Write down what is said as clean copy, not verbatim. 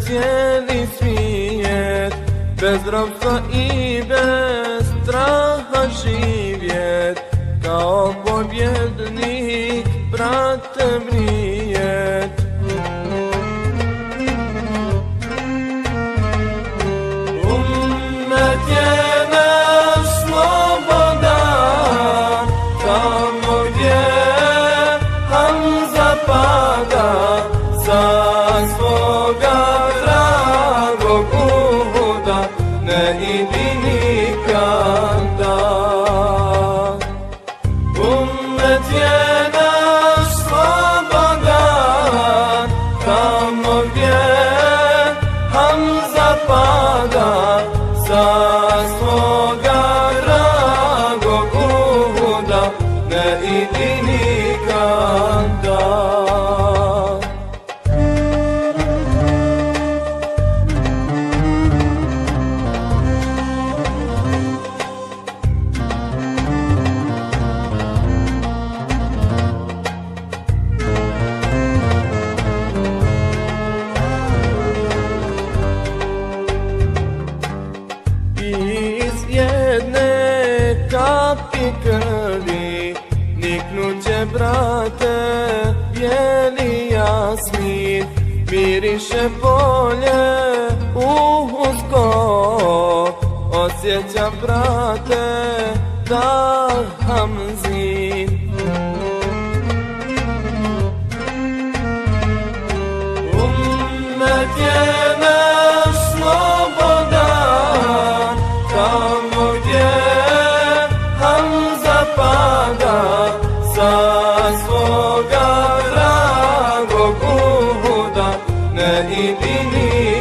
cijeli svijet, bez ropstva i bez straha živjet, kao pobjednik, brate, mrijet. Ummet je naš slobodan, tamo gdje Hamza pada, sa svoga dragog Uhuda ne idi nikada. Ummet je naš slobodan, tamo gdje Hamza pada, sa svoga dragog Uhuda ne idi nikada. Iz jedne kapi krvi niknut će, brate, bijeli jasmin, miriše polje uhusko, osjeća, brate, da Hamzin. Ummet je naš slobodan, tamo gdje Hamza pada, sa svoga dragog Uhuda ne idi nikada.